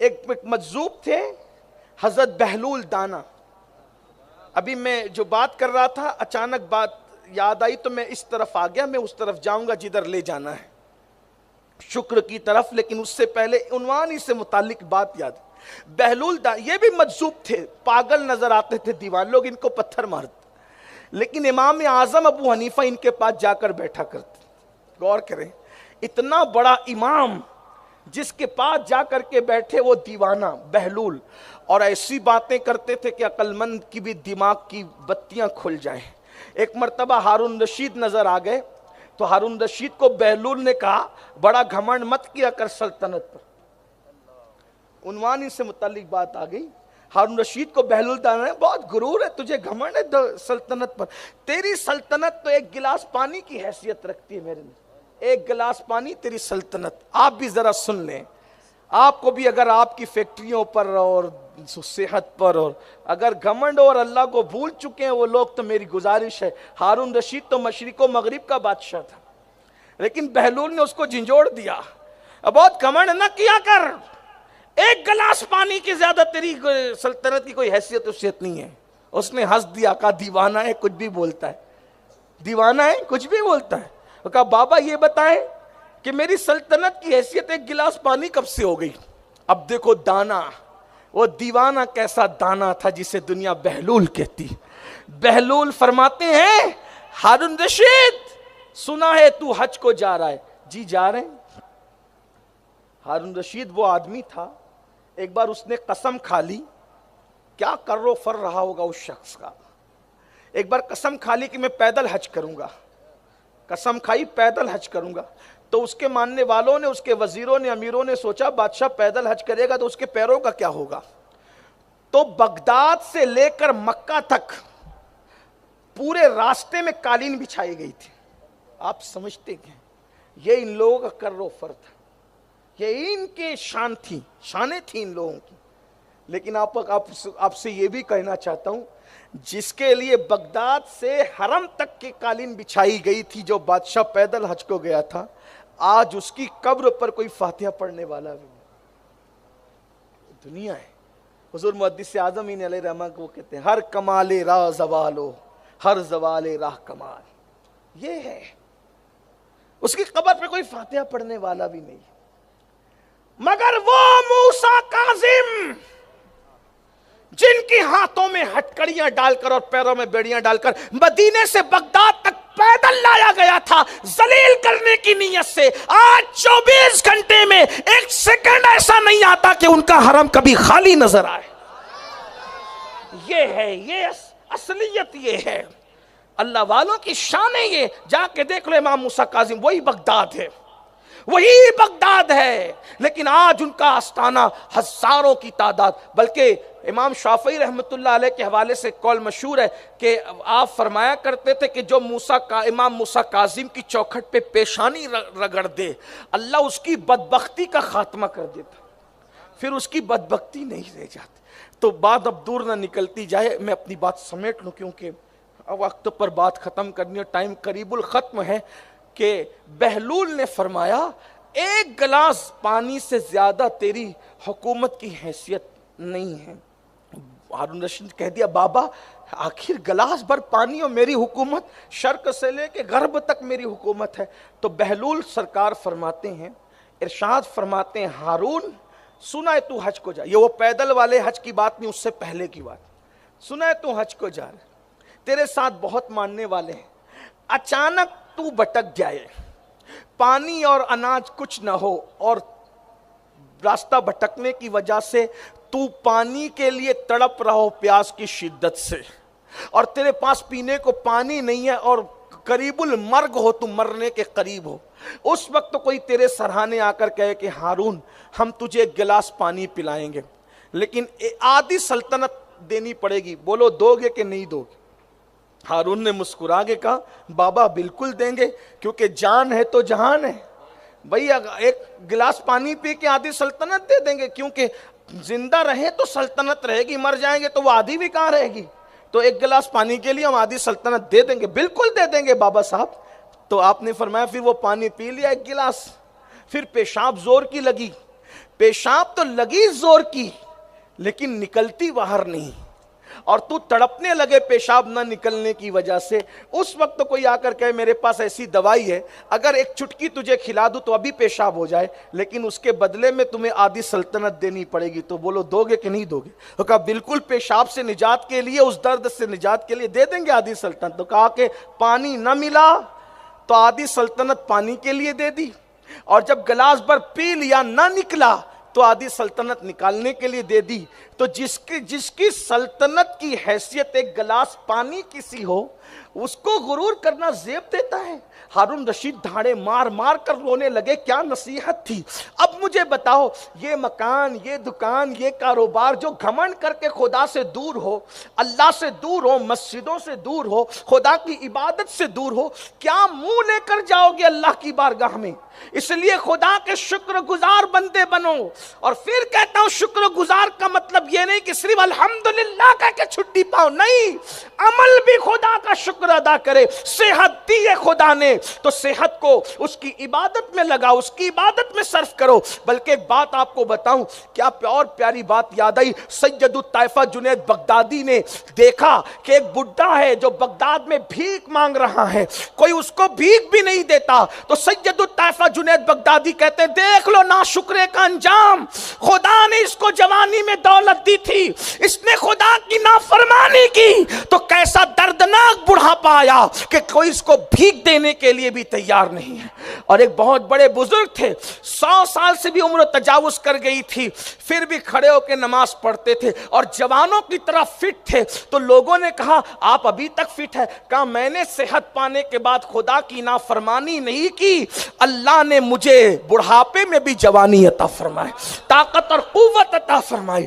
ایک مجذوب تھے حضرت بہلول دانا. ابھی میں جو بات کر رہا تھا اچانک بات یاد آئی تو میں اس طرف آ گیا, میں اس طرف جاؤں گا جدھر لے جانا ہے, شکر کی طرف. لیکن اس سے پہلے عنوان ہی سے متعلق بات یاد. بہلول یہ بھی مجذوب تھے, پاگل نظر آتے تھے دیوان, لوگ ان کو پتھر مارتے, لیکن امام اعظم ابو حنیفہ ان کے پاس جا کر بیٹھا کرتے. غور کریں, اتنا بڑا امام جس کے پاس جا کر کے بیٹھے وہ دیوانہ بہلول, اور ایسی باتیں کرتے تھے کہ عقل مند کی بھی دماغ کی بتیاں کھل جائیں. ایک مرتبہ ہارون رشید نظر آ گئے تو ہارون رشید کو بہلول نے کہا بڑا گھمنڈ مت کیا کر سلطنت پر. عنوان ہی سے متعلق بات آ گئی. ہارون رشید کو بہلول دانا نے بہت غرور ہے تجھے, گھمنڈ ہے سلطنت پر, تیری سلطنت تو ایک گلاس پانی کی حیثیت رکھتی ہے میرے لیے, ایک گلاس پانی تیری سلطنت. آپ بھی ذرا سن لیں, آپ کو بھی اگر آپ کی فیکٹریوں پر اور صحت پر اور اگر گھمنڈ اور اللہ کو بھول چکے ہیں وہ لوگ, تو میری گزارش ہے, ہارون رشید تو مشرق و مغرب کا بادشاہ تھا, لیکن بہلول نے اس کو جھنجھوڑ دیا. اب بہت گھمنڈ نہ کیا کر, ایک گلاس پانی کی زیادہ تیری سلطنت کی کوئی حیثیت وصیت نہیں ہے. اس نے ہنس دیا, کہا دیوانہ ہے کچھ بھی بولتا ہے, دیوانہ ہے کچھ بھی بولتا ہے. کہا بابا یہ بتائیں کہ میری سلطنت کی حیثیت ایک گلاس پانی کب سے ہو گئی. اب دیکھو دانا, وہ دیوانہ کیسا دانا تھا جسے دنیا بہلول کہتی. بہلول فرماتے ہیں ہارون رشید سنا ہے تو حج کو جا رہا ہے. جی جا رہے ہیں. ہارون رشید وہ آدمی تھا, ایک بار اس نے قسم کھا لی, کیا کر و فر رہا ہوگا اس شخص کا, ایک بار قسم کھا لی کہ میں پیدل حج کروں گا, قسم کھائی پیدل حج کروں گا. تو اس کے ماننے والوں نے, اس کے وزیروں نے, امیروں نے سوچا بادشاہ پیدل حج کرے گا تو اس کے پیروں کا کیا ہوگا. تو بغداد سے لے کر مکہ تک پورے راستے میں قالین بچھائی گئی تھی. آپ سمجھتے ہیں یہ ان لوگوں کا کر و فر تھا, یہ ان کے شان تھی, شانیں تھیں ان لوگوں کی. لیکن آپ سے یہ بھی کہنا چاہتا ہوں, جس کے لیے بغداد سے حرم تک کی قالین بچھائی گئی تھی, جو بادشاہ پیدل حج کو گیا تھا, آج اس کی قبر پر کوئی فاتحہ پڑھنے والا بھی نہیں. دنیا ہے. حضور محدث اعظم علیہ رحمہ کو کہتے ہیں ہر کمال راہ زوالو, ہر زوال راہ کمال. یہ ہے, اس کی قبر پہ کوئی فاتحہ پڑھنے والا بھی نہیں. مگر وہ موسیٰ کاظم جن کی ہاتھوں میں ہتکڑیاں ڈال کر اور پیروں میں بیڑیاں ڈال کر مدینے سے بغداد تک پیدل لایا گیا تھا ذلیل کرنے کی نیت سے, آج 24 گھنٹے میں ایک سیکنڈ ایسا نہیں آتا کہ ان کا حرم کبھی خالی نظر آئے. یہ ہے, یہ اصلیت, یہ ہے اللہ والوں کی شان ہے. یہ جا کے دیکھ لو امام موسیٰ کاظم, وہی بغداد ہے, وہی بغداد ہے. لیکن آج ان کا آستانہ ہزاروں کی تعداد, بلکہ امام شافعی رحمۃ اللہ علیہ کے حوالے سے قول مشہور ہے کہ آپ فرمایا کرتے تھے کہ جو امام موسیٰ کاظم کی چوکھٹ پہ پیشانی رگڑ دے, اللہ اس کی بدبختی کا خاتمہ کر دیتا, پھر اس کی بدبختی نہیں رہ جاتی. تو بات اب دور نہ نکلتی جائے, میں اپنی بات سمیٹ لوں کیونکہ وقت پر بات ختم کرنی اور ٹائم قریب الختم ہے. کہ بہلول نے فرمایا ایک گلاس پانی سے زیادہ تیری حکومت کی حیثیت نہیں ہے. ہارون رشید کہہ دیا بابا آخر گلاس بھر پانی اور میری حکومت, شرق سے لے کے غرب تک میری حکومت ہے. تو بہلول سرکار فرماتے ہیں, ارشاد فرماتے ہیں ہارون سنا ہے تو حج کو جا. یہ وہ پیدل والے حج کی بات نہیں, اس سے پہلے کی بات. سنا ہے تو حج کو جا رہے, تیرے ساتھ بہت ماننے والے ہیں, اچانک تو بھٹک جائے, پانی اور اناج کچھ نہ ہو, اور راستہ بھٹکنے کی وجہ سے تو پانی کے لیے تڑپ رہا ہو پیاس کی شدت سے, اور تیرے پاس پینے کو پانی نہیں ہے, اور قریب المرگ ہو, تو مرنے کے قریب ہو. اس وقت تو کوئی تیرے سرہانے آ کر کہے کہ ہارون ہم تجھے ایک گلاس پانی پلائیں گے, لیکن آدھی سلطنت دینی پڑے گی, بولو دو گے کہ نہیں دو گے. ہارون نے مسکرا کے کہا بابا بالکل دیں گے, کیونکہ جان ہے تو جہان ہے. بھئی ایک گلاس پانی پی کے آدھی سلطنت دے دیں گے, کیونکہ زندہ رہے تو سلطنت رہے گی, مر جائیں گے تو وہ آدھی بھی کہاں رہے گی. تو ایک گلاس پانی کے لیے ہم آدھی سلطنت دے دیں گے. بالکل دے دیں گے بابا صاحب. تو آپ نے فرمایا پھر وہ پانی پی لیا ایک گلاس, پھر پیشاب زور کی لگی, پیشاب تو لگی زور کی لیکن نکلتی باہر نہیں، اور تو تڑپنے لگے پیشاب نہ نکلنے کی وجہ سے، اس وقت کوئی آ کر کہے میرے پاس ایسی دوائی ہے، اگر ایک چٹکی تجھے کھلا دوں تو ابھی پیشاب ہو جائے، لیکن اس کے بدلے میں تمہیں آدھی سلطنت دینی پڑے گی، تو بولو دو گے کہ نہیں دو گے؟ تو کہا بالکل، پیشاب سے نجات کے لیے، اس درد سے نجات کے لیے دے دیں گے آدھی سلطنت۔ تو کہا کہ پانی نہ ملا تو آدھی سلطنت پانی کے لیے دے دی، اور جب گلاس بھر پی لیا نہ نکلا تو آدھی سلطنت نکالنے کے لیے دے دی۔ تو جس کی سلطنت کی حیثیت ایک گلاس پانی کی سی ہو، اس کو غرور کرنا زیب دیتا ہے۔ ہارون رشید دھاڑے مار مار کر رونے لگے، کیا نصیحت تھی۔ اب مجھے بتاؤ، یہ مکان، یہ دکان، یہ کاروبار جو گھمنڈ کر کے خدا سے دور ہو، اللہ سے دور ہو، مسجدوں سے دور ہو، خدا کی عبادت سے دور ہو، کیا منہ لے کر جاؤ گے اللہ کی بارگاہ میں؟ اس لیے خدا کے شکر گزار بندے بنو۔ اور پھر کہتا ہوں، شکر گزار کا مطلب یہ نہیں کہ صرف الحمدللہ کہہ کے چھٹی پاؤ، نہیں، عمل بھی خدا کا شکر ادا کرے۔ صحت دی ہے خدا نے تو صحت کو اس کی عبادت میں لگاؤ، اس کی عبادت میں صرف کرو۔ بلکہ ایک بات آپ کو بتاؤں، کیا اور پیاری بات یاد آئی، سید الطائفہ جنید بغدادی نے دیکھا کہ ایک بڈھا ہے جو بغداد میں بھیک مانگ رہا ہے، کوئی اس کو بھیک بھی نہیں دیتا، تو سید الطائفہ جنید بغدادی کہتے ہیں دیکھ لو ناشکرے کا انجام، خدا نے اس کو جوانی میں دولت دی تھی، اس نے خدا کی نافرمانی کی تو کیسا دردناک بڑھاپا آیا کہ کوئی اس کو بھیک دینے کے لیے بھی تیار نہیں ہے۔ اور ایک بہت بڑے بزرگ تھے، 100 سال سے بھی عمر تجاوز کر گئی تھی، پھر بھی کھڑے ہو کے نماز پڑھتے تھے اور جوانوں کی طرح فٹ تھے۔ تو لوگوں نے کہا آپ ابھی تک فٹ ہے؟ کہا میں نے صحت پانے کے بعد خدا کی نافرمانی نہیں کی، اللہ نے مجھے بڑھاپے میں بھی جوانی عطا فرمائے، طاقت اور قوت عطا فرمائی۔